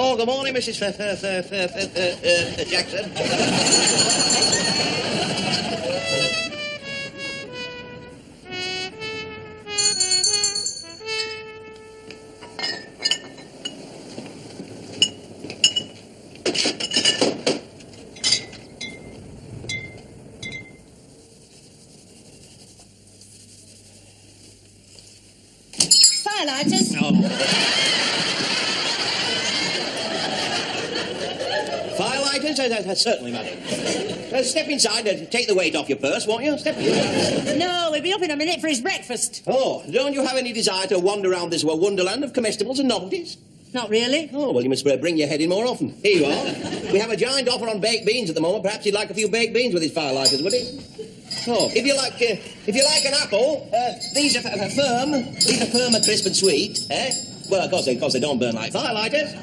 Oh, good morning, Mrs. Jackson. Firelighters? Oh. Firelighters? Certainly, madam. Step inside and take the weight off your purse, won't you? Step inside. No, he'll be up in a minute for his breakfast. Oh, don't you have any desire to wander around this wonderland of comestibles and novelties? Not really. Oh, well, you must bring your head in more often. Here you are. We have a giant offer on baked beans at the moment. Perhaps you'd like a few baked beans with his firelighters, would he? Oh, if you like an apple, these are firm. These are firm and crisp and sweet, eh? Well, of course they don't burn like firelighters.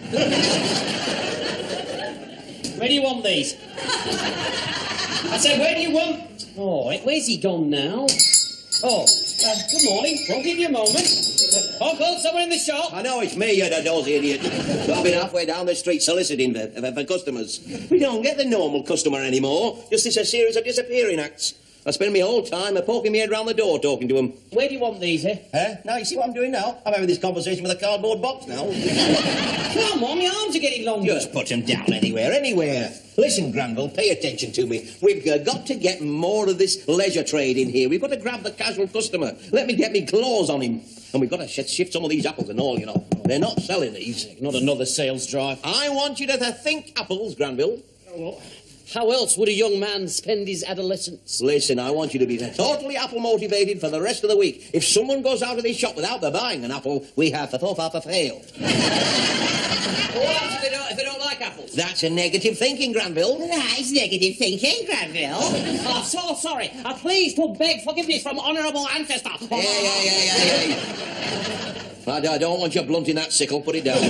Where do you want these? I said, where do you want... Oh, where's he gone now? Oh, good morning. Won't give you a moment. Uncle, someone in the shop? I know it's me, you dozy idiot. I've been halfway down the street soliciting for customers. We don't get the normal customer anymore. Just this a series of disappearing acts. I spend my whole time poking my head round the door talking to them. Where do you want these, eh? Now, you see what I'm doing now? I'm having this conversation with a cardboard box now. Come on, your arms are getting longer. Just put them down anywhere. Listen, Granville, pay attention to me. We've got to get more of this leisure trade in here. We've got to grab the casual customer. Let me get me claws on him. And we've got to shift some of these apples and all, you know. They're not selling these. Not another sales drive. I want you to think apples, Granville. Oh, how else would a young man spend his adolescence? Listen, I want you to be totally apple-motivated for the rest of the week. If someone goes out of this shop without buying an apple, we have to failed. What if they don't like apples? That's a negative thinking, Granville. That's negative thinking, Granville. Oh, so sorry. Please to beg forgiveness from honourable ancestor. Yeah. I don't want you blunting that sickle. Put it down.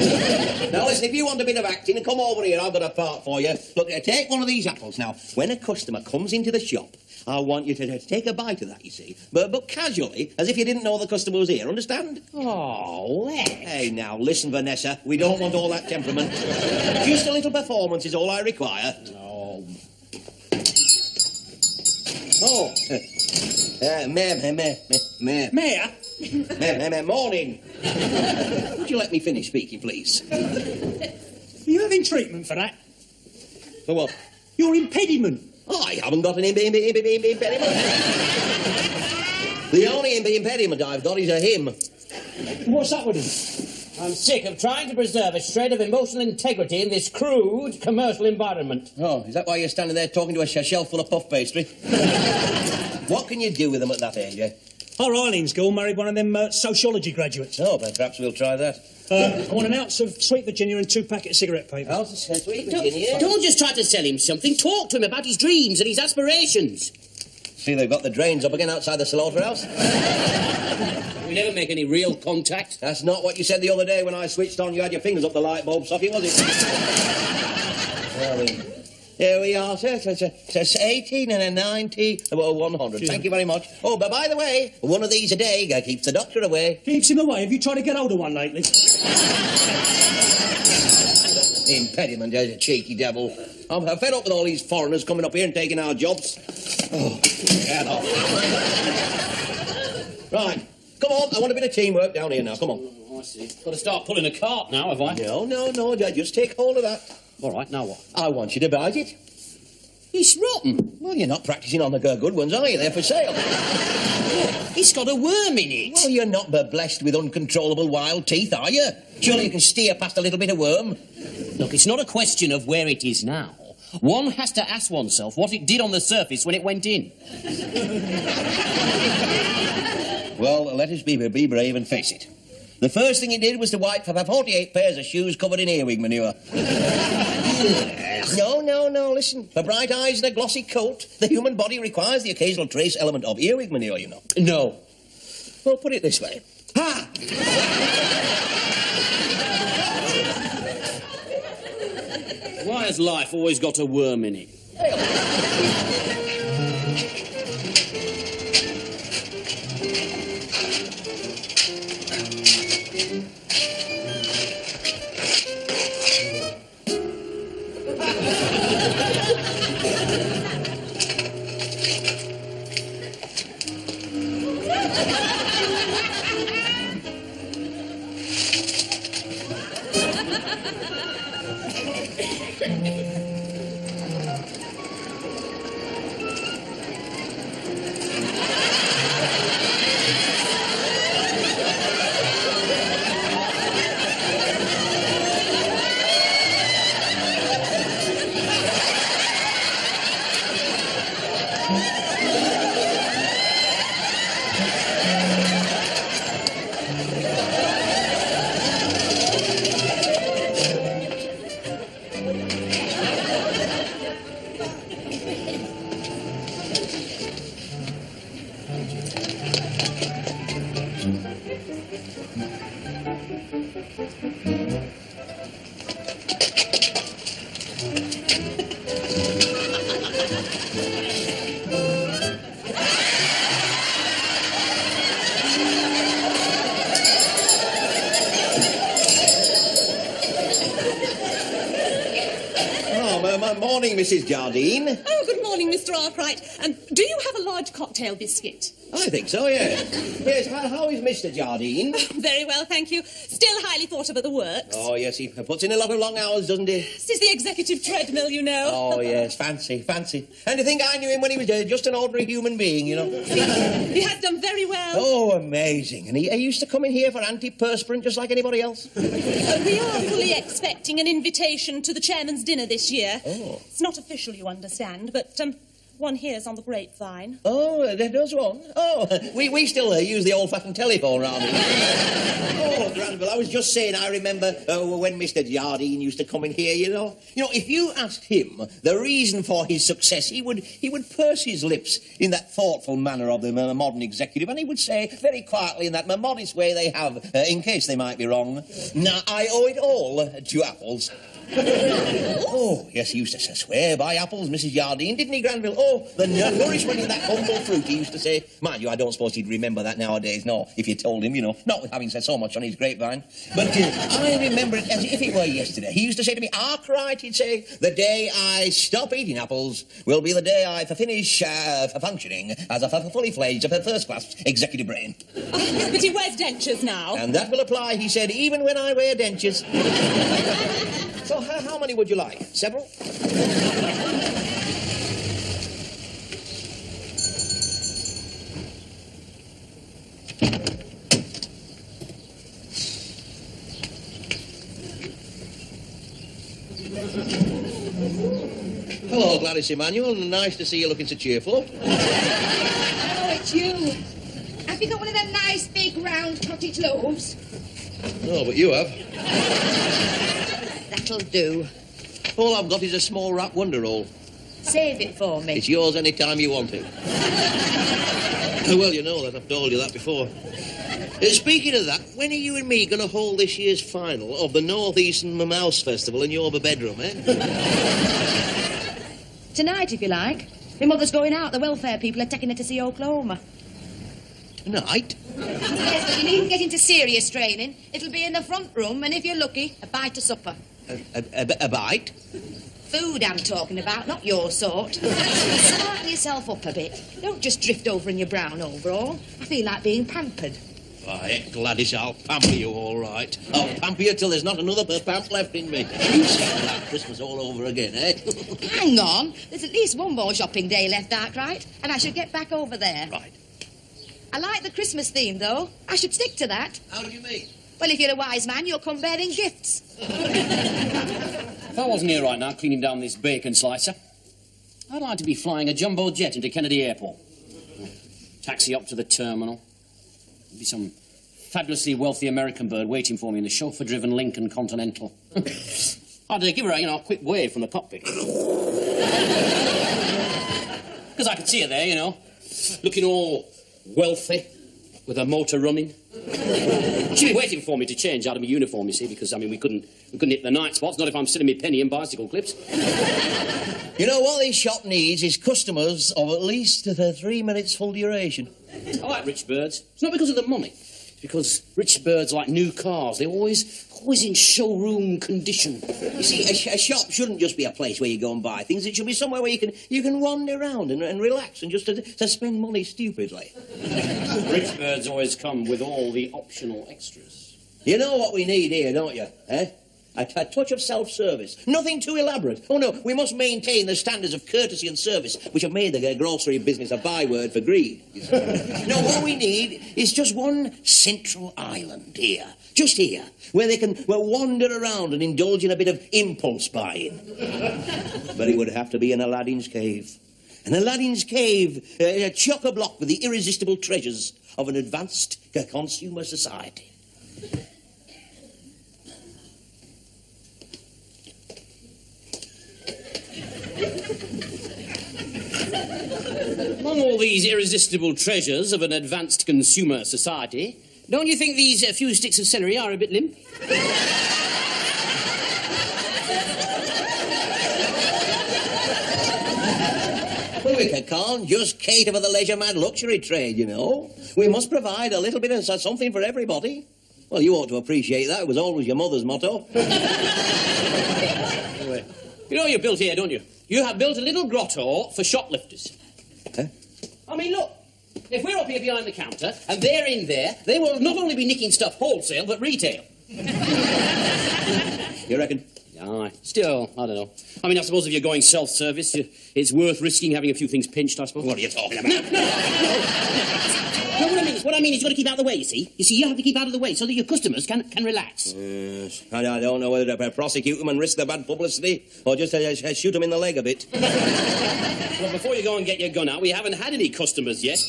Now, listen, if you want a bit of acting, come over here. I've got a part for you. Look, take one of these apples. Now, when a customer comes into the shop, I want you to take a bite of that, you see. But casually, as if you didn't know the customer was here, understand? Oh, Lex. Hey, now, listen, Vanessa. We don't want all that temperament. Just a little performance is all I require. Oh. Oh. Mayor? Morning. Would you let me finish speaking, please? Are you having treatment for that? For what? Your impediment. I haven't got an impediment. The only impediment I've got is a him. What's that with him? I'm sick of trying to preserve a shred of emotional integrity in this crude commercial environment. Oh, is that why you're standing there talking to a shelf full of puff pastry? What can you do with them at that age, eh? Our Eileen's girl married one of them sociology graduates. Oh, but perhaps we'll try that. I want an ounce of Sweet Virginia and 2 packets of cigarette paper. Ounce of Sweet Virginia? Don't just try to sell him something. Talk to him about his dreams and his aspirations. See, they've got the drains up again outside the slaughterhouse. We never make any real contact. That's not what you said the other day when I switched on. You had your fingers up the light bulb socket, was it? Well, here we are, sir. It's 18 and a 90, well, 100. Cheers. Thank you very much. Oh, but by the way, one of these a day keeps the doctor away. Keeps him away. Have you tried to get hold of one lately? Impediment, there's a cheeky devil. I'm fed up with all these foreigners coming up here and taking our jobs. Oh, get off. Right, come on. I want a bit of teamwork down here now. Come on. Oh, I see. Got to start pulling a cart now, have I? No. Just take hold of that. All right, now what? I want you to bite it. It's rotten. Well, you're not practising on the good ones, are you? They're for sale. It's got a worm in it. Well, you're not blessed with uncontrollable wild teeth, are you? Surely you can steer past a little bit of worm. Look, it's not a question of where it is now. One has to ask oneself what it did on the surface when it went in. Well, let us be brave and face it. The first thing it did was to wipe for 48 pairs of shoes covered in earwig manure. No, listen. For bright eyes and a glossy coat, the human body requires the occasional trace element of earwig manure, you know. No. Well, put it this way. Ha! Why has life always got a worm in it? Mrs. Jardine. Oh, good morning, Mr. Arkwright. Do you have a large cocktail biscuit? I think so, yeah. Yes, how is Mr. Jardine? Very well, thank you. Still highly thought of at the works. Oh, yes, he puts in a lot of long hours, doesn't he? This is the executive treadmill, you know. Oh, yes, fancy. And to think I knew him when he was just an ordinary human being, you know. He has done very well. Oh, amazing. And he used to come in here for antiperspirant just like anybody else. We are fully expecting an invitation to the chairman's dinner this year. Oh. It's not official, you understand, but one hears on the grapevine. Oh, there does one. Oh, we still use the old-fashioned telephone round here. Oh, Granville, I was just saying, I remember when Mr. Jardine used to come in here, you know. You know, if you asked him the reason for his success, he would purse his lips in that thoughtful manner of the modern executive, and he would say very quietly in that modest way they have, in case they might be wrong, "Now, I owe it all to apples." Oh, yes, he used to swear by apples, Mrs. Jardine, didn't he, Granville? Oh, the nourishment in that humble fruit, he used to say. Mind you, I don't suppose he'd remember that nowadays, no, if you told him, you know, not with having said so much on his grapevine. But I remember it as if it were yesterday. He used to say to me, "Arkwright," he'd say, "the day I stop eating apples will be the day I finish functioning as a fully fledged first-class executive brain." But he wears dentures now. And that will apply, he said, even when I wear dentures. So how many would you like? Several? Hello, Gladys Emanuel. Nice to see you looking so cheerful. Oh, it's you. Have you got one of them nice big round cottage loaves? No, but you have. That'll do. All I've got is a small wrap wonder roll. Save it for me. It's yours any time you want it. Well, you know that. I've told you that before. Speaking of that, when are you and me going to hold this year's final of the North Eastern Mouse Festival in your bedroom, eh? Tonight, if you like. My mother's going out. The welfare people are taking her to see Oklahoma. Tonight? Yes, but you needn't get into serious training. It'll be in the front room, and if you're lucky, a bite of supper. A bite? Food I'm talking about, not your sort. Smarten yourself up a bit. Don't just drift over in your brown overall. I feel like being pampered. Why, Gladys, I'll pamper you all right. I'll pamper you till there's not another pamp left in me. You sound like Christmas all over again, eh? Hang on. There's at least one more shopping day left, Arkwright, and I should get back over there. Right. I like the Christmas theme, though. I should stick to that. How do you mean? Well, if you're a wise man, you'll come bearing gifts. If I wasn't here right now cleaning down this bacon slicer, I'd like to be flying a jumbo jet into Kennedy Airport. Taxi up to the terminal. There'd be some fabulously wealthy American bird waiting for me in the chauffeur-driven Lincoln Continental. I'd give her a quick wave from the cockpit. Because I could see her there, looking all wealthy, with her motor running. She'd be waiting for me to change out of my uniform, you see, because, we couldn't hit the night spots, not if I'm still in my penny and bicycle clips. You know, what this shop needs is customers of at least 3 minutes full duration. I like rich birds. It's not because of the money. It's because rich birds like new cars. They're always in showroom condition. You see, a shop shouldn't just be a place where you go and buy things. It should be somewhere where you can wander around and relax and just to spend money stupidly. Rich birds always come with all the optional extras. You know what we need here, don't you? Eh? A touch of self-service. Nothing too elaborate. Oh, no, we must maintain the standards of courtesy and service which have made the grocery business a byword for greed. No, what we need is just one central island here. Just here, where they can wander around and indulge in a bit of impulse buying. But it would have to be in Aladdin's cave. And Aladdin's cave, chock-a-block with the irresistible treasures of an advanced consumer society. Among all these irresistible treasures of an advanced consumer society, don't you think these few sticks of celery are a bit limp? Well, we can't just cater for the leisure-mad luxury trade, you know. We must provide a little bit of something for everybody. Well, you ought to appreciate that. It was always your mother's motto. Anyway, you know you're built here, don't you? You have built a little grotto for shoplifters. Huh? I mean, look. If we're up here behind the counter and they're in there, they will not only be nicking stuff wholesale, but retail. You reckon? Aye. Still, I don't know. I mean, I suppose if you're going self-service, it's worth risking having a few things pinched, I suppose. What are you talking about? No, what I mean is you've got to keep out of the way, you see. You have to keep out of the way so that your customers can relax. Yes. I don't know whether to prosecute them and risk the bad publicity or just shoot them in the leg a bit. Well, before you go and get your gun out, we haven't had any customers yet.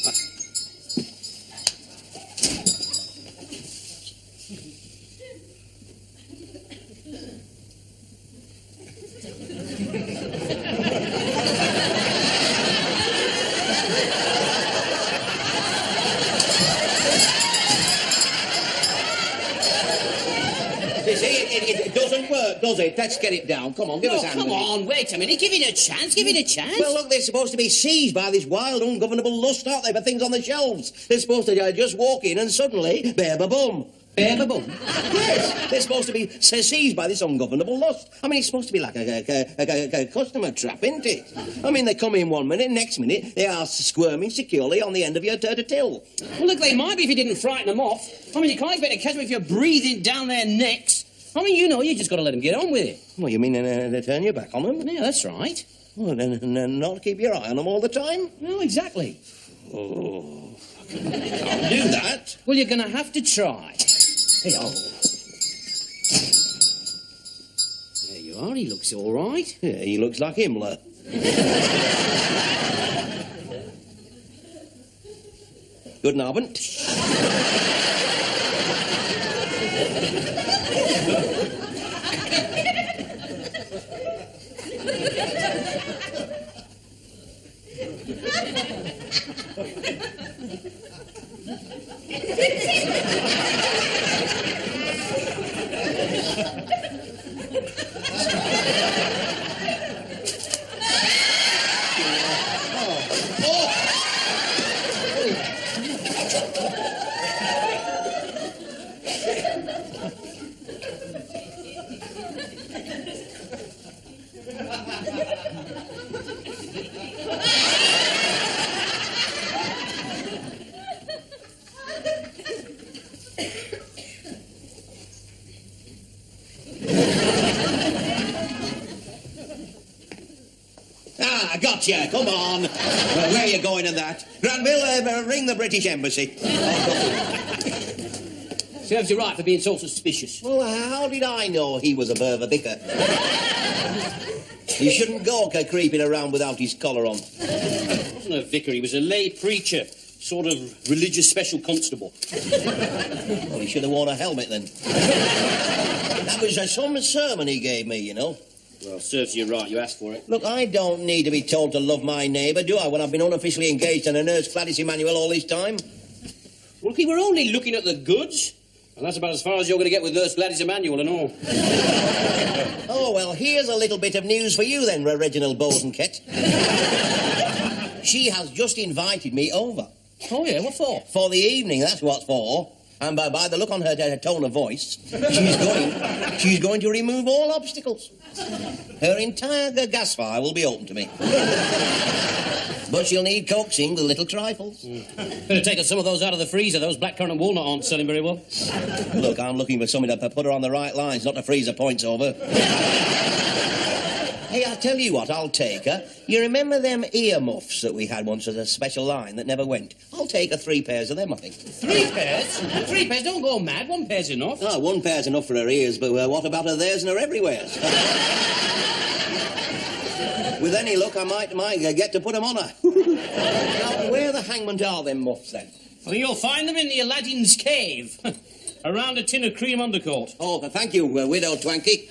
You see, it doesn't work, does it? Let's get it down. Come on, give us a hand. Come on, wait a minute. Give it a chance. Well, look, they're supposed to be seized by this wild, ungovernable lust, aren't they, for things on the shelves? They're supposed to just walk in and suddenly, bear-ba-bum. Bear-ba-bum? Yes, they're supposed to be seized by this ungovernable lust. I mean, it's supposed to be like a customer trap, isn't it? I mean, they come in 1 minute, next minute, they are squirming securely on the end of your till. Well, look, they might be if you didn't frighten them off. I mean, you can't expect to catch them if you're breathing down their necks. I mean, you just got to let them get on with it. What, you mean they turn your back on them? Yeah, that's right. Well, then not keep your eye on them all the time? No, exactly. Oh, I can't do that. Well, you're going to have to try. Hey, oh. There you are. He looks all right. Yeah, he looks like Himmler. Guten Abend. Gotcha, come on. Where are you going in that? Granville, ring the British Embassy. Serves you right for being so suspicious. Well, how did I know he was a Bertha vicar? He shouldn't go creeping around without his collar on. He wasn't a vicar, he was a lay preacher. Sort of religious special constable. Well, he should have worn a helmet then. That was some sermon he gave me, you know. Well, serves you right. You asked for it. Look, I don't need to be told to love my neighbour, do I, when I've been unofficially engaged to a nurse Gladys Emmanuel all this time? Well, we were only looking at the goods. And that's about as far as you're going to get with Nurse Gladys Emmanuel and all. Oh, well, here's a little bit of news for you then, Reginald Bosanquet. She has just invited me over. Oh, yeah? What for? For the evening, that's what for. And by the look on her tone of voice, she's going to remove all obstacles. Her entire gas fire will be open to me. But she'll need coaxing with little trifles. Better take us some of those out of the freezer. Those blackcurrant and walnut aren't selling very well. Look, I'm looking for something to put her on the right lines, not to freeze her points over. Hey, I'll tell you what, I'll take her. You remember them earmuffs that we had once as a special line that never went? I'll take her 3 pairs of them, I think. 3 pairs? 3 pairs? Don't go mad. 1 pair's enough. Oh, 1 pair's enough for her ears, but what about her theirs and her everywheres? With any luck, I might get to put them on her. Now, where the hangment are them muffs, then? Well, you'll find them in the Aladdin's cave. Around a tin of cream undercoat. Oh, thank you, Widow Twanky.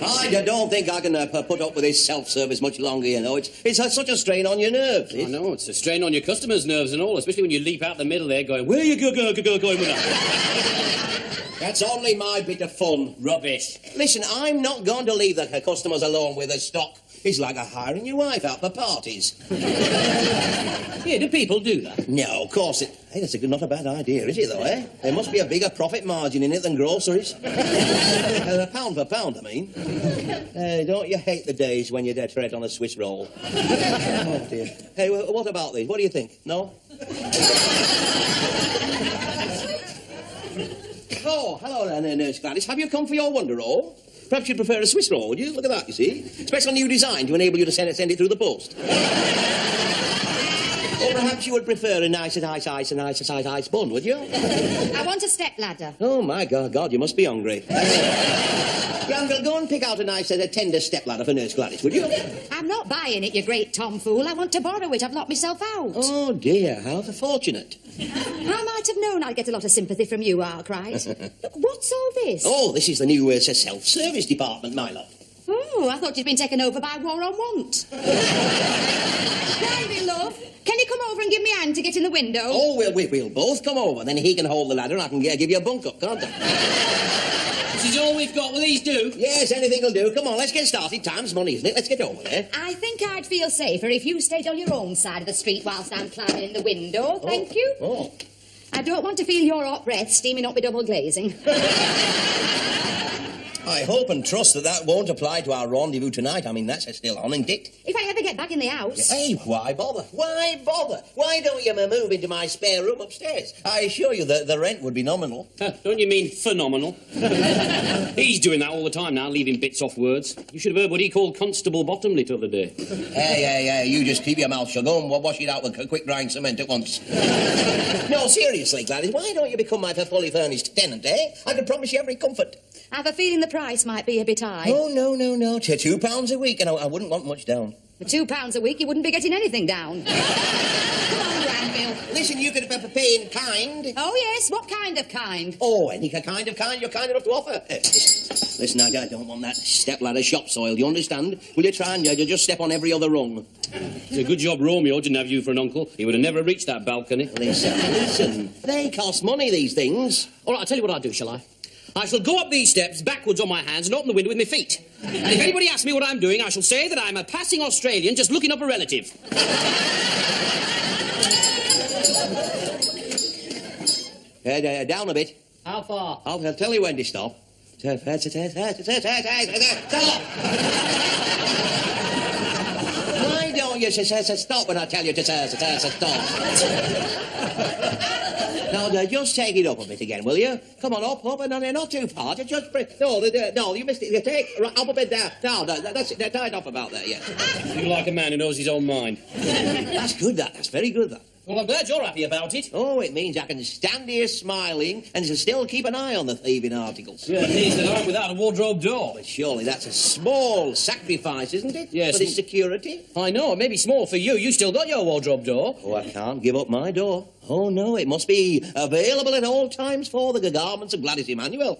I don't think I can put up with this self-service much longer, you know. It's such a strain on your nerves. I know, it's a strain on your customers' nerves and all, especially when you leap out the middle there going, where are you going with that? That's only my bit of fun. Rubbish. Listen, I'm not going to leave the customers alone with the stock. It's like hiring your wife out for parties. Yeah, do people do that? No, of course it... Hey, that's not a bad idea, is it, though, eh? There must be a bigger profit margin in it than groceries. Pound for pound, I mean. Don't you hate the days when you're dead to on a Swiss roll? Oh, dear. Hey, what about these? What do you think? No? Oh, hello there, Nurse Gladys. Have you come for your Wonder Roll? Perhaps you'd prefer a Swiss roll, would you? Look at that, you see. Special new design to enable you to send it through the post. Or perhaps you would prefer a nice ice bun, would you? I want a stepladder. Oh, my God, you must be hungry. Granville, go and pick out a nice tender stepladder for Nurse Gladys, would you? I'm not buying it, you great tomfool. I want to borrow it. I've locked myself out. Oh, dear, how fortunate. I might have known I'd get a lot of sympathy from you, Arkwright. Look, what's all this? Oh, this is the new self-service department, my love. Oh, I thought you'd been taken over by War on Want. Granville, love, can you come over and give me a hand to get in the window? Oh, we'll both come over. Then he can hold the ladder and I can give you a bunk up, can't I? This is all we've got. Will these do? Yes, anything will do. Come on, let's get started. Time's money, isn't it? Let's get over there. I think I'd feel safer if you stayed on your own side of the street whilst I'm climbing in the window. Thank you. Oh. I don't want to feel your hot breath steaming up with double glazing. I hope and trust that won't apply to our rendezvous tonight. I mean, that's still on, isn't it? If I ever get back in the house... Hey, why bother? Why bother? Why don't you move into my spare room upstairs? I assure you that the rent would be nominal. Don't you mean phenomenal? He's doing that all the time now, leaving bits off words. You should have heard what he called Constable Bottomley the other day. Hey, you just keep your mouth shut. Go and wash it out with quick drying cement at once. No, seriously, Gladys, why don't you become my fully furnished tenant, eh? I can promise you every comfort. I have a feeling the price might be a bit high. Oh, no. £2 a week, and I wouldn't want much down. For £2 a week, you wouldn't be getting anything down. Come on, Granville. Listen, you could pay in kind. Oh, yes, what kind of kind? Oh, any kind of kind you're kind enough to offer. Listen, I don't want that stepladder shop soil, you understand? Will you try and just step on every other rung? It's a good job Romeo didn't have you for an uncle. He would have never reached that balcony. Listen. They cost money, these things. All right, I'll tell you what I'll do, shall I? I shall go up these steps backwards on my hands and open the window with my feet. And if anybody asks me what I'm doing, I shall say that I'm a passing Australian just looking up a relative. Down a bit. How far? I'll tell you when to stop. Stop! Why don't you stop when I tell you to stop? Now, just take it up a bit again, will you? Come on, up, and not too far. Just no, you missed it. Take up a bit down. That's it. Tied off about there, yeah. You like a man who knows his own mind. That's good, that's very good, that. Well, I'm glad you're happy about it. Oh, it means I can stand here smiling and still keep an eye on the thieving articles. Yeah, it means that I'm without a wardrobe door. But surely that's a small sacrifice, isn't it? Yes. For the security? I know, it may be small for you. You still got your wardrobe door. Oh, I can't give up my door. Oh, no, it must be available at all times for the garments of Gladys Emanuel.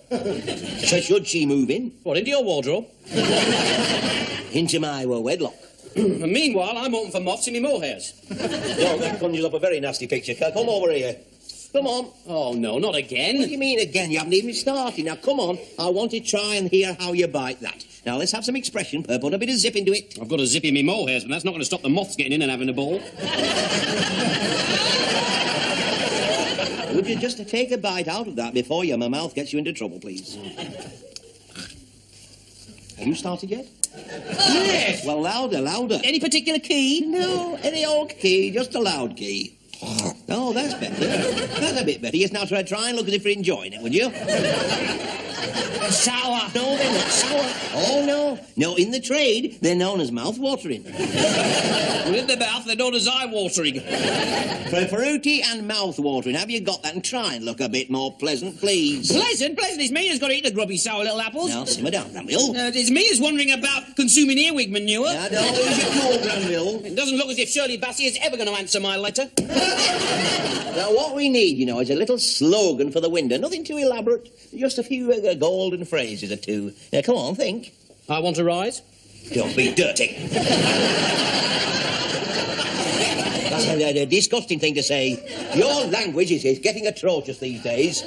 Should she move in? What, into your wardrobe? Into my wedlock. And meanwhile, I'm open for moths in my mohairs. Oh, that conjures up a very nasty picture. Come over here. Come on. Oh, no, not again. What do you mean again? You haven't even started. Now, come on. I want to try and hear how you bite that. Now, let's have some expression. Put a bit of zip into it. I've got a zip in my mohairs, but that's not going to stop the moths getting in and having a ball. Would you just take a bite out of that before my mouth gets you into trouble, please? Have you started yet? Yes. Well, louder. Any particular key? No, any old key, just a loud key. Oh, that's better. That's a bit better. Yes, now try and look as if you're enjoying it, would you? Sour. No, they're not sour. Oh, no. No, in the trade, they're known as mouth-watering. Well, in the mouth, they're known as eye-watering. Fruity and mouth-watering. Have you got that? And try and look a bit more pleasant, please. Pleasant? Pleasant is me who's got to eat the grubby sour little apples. Now, simmer down, Granville. It's me who's wondering about consuming earwig manure. Now, don't lose your cool, Granville. It doesn't look as if Shirley Bassey is ever going to answer my letter. Now, what we need, is a little slogan for the window. Nothing too elaborate. Just a few golden phrases or two. Now, come on, think. I want to rise. Don't be dirty. That's a disgusting thing to say. Your language is getting atrocious these days.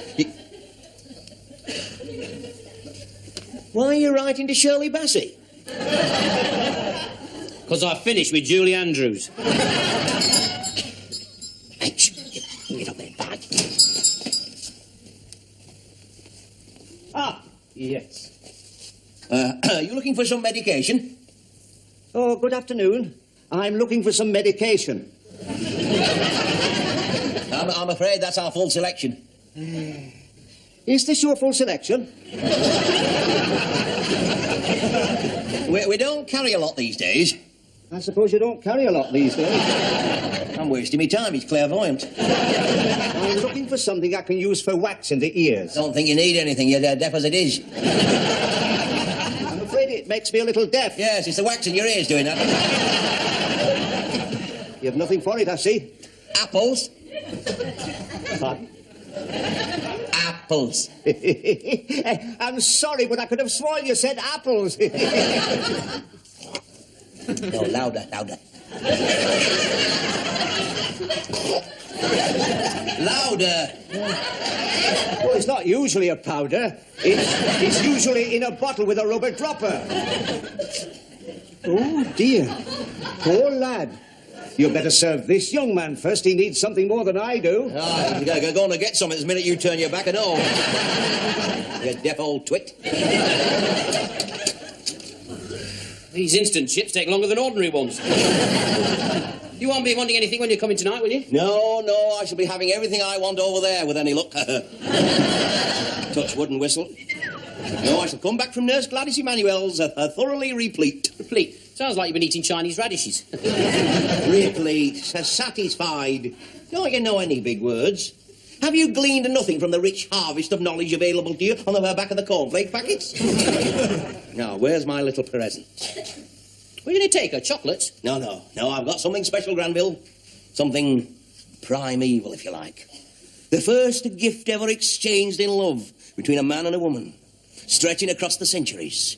Why are you writing to Shirley Bassey? Because I finished with Julie Andrews. Hey, shh. Get up there, bag. Ah, yes. You looking for some medication? Oh, good afternoon. I'm looking for some medication. I'm afraid that's our full selection. Is this your full selection? We don't carry a lot these days. I suppose you don't carry a lot these days. I'm wasting my time. He's clairvoyant. I'm looking for something I can use for waxing the ears. Don't think you need anything. You're deaf as it is. I'm afraid it makes me a little deaf. Yes, it's the wax in your ears doing that. You have nothing for it, I see. Apples. Pardon? Apples. I'm sorry, but I could have sworn you said apples. No, louder, louder. Louder. Well, it's not usually a powder. It's usually in a bottle with a rubber dropper. Oh, dear. Poor lad. You better serve this young man first. He needs something more than I do. Oh, you're going to get something the minute you turn your back at all. You deaf old twit. These instant chips take longer than ordinary ones. You won't be wanting anything when you're coming tonight, will you? No, I shall be having everything I want over there with any luck. Touch wood and whistle. No, I shall come back from Nurse Gladys Emanuel's thoroughly replete. Replete. Sounds like you've been eating Chinese radishes. Replete, satisfied. Don't you know any big words? Have you gleaned nothing from the rich harvest of knowledge available to you on the back of the cornflake packets? Now, where's my little present? What are you going to take her? Chocolates? No, I've got something special, Granville. Something primeval, if you like. The first gift ever exchanged in love between a man and a woman, stretching across the centuries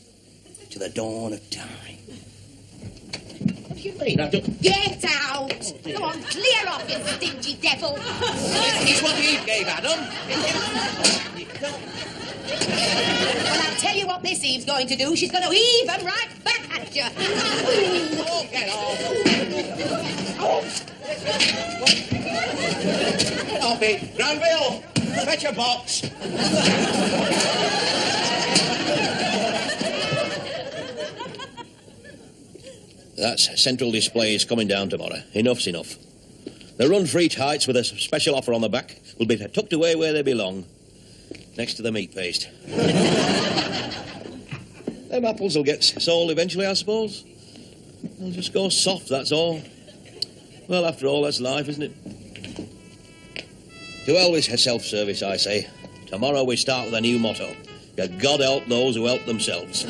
to the dawn of time. What do you mean? Get out! Go on, clear off, you stingy devil! It's what he gave Adam. Well, I'll tell you what this Eve's going to do. She's going to heave them right back at you. Oh, get off. Get off it. Granville, fetch a box. That's Central Displays coming down tomorrow. Enough's enough. The run-free tights with a special offer on the back will be tucked away where they belong, next to the meat paste. Them apples will get sold eventually, I suppose. They'll just go soft, that's all. Well, after all, that's life, isn't it? To hell with self-service, I say. Tomorrow we start with a new motto. God help those who help themselves.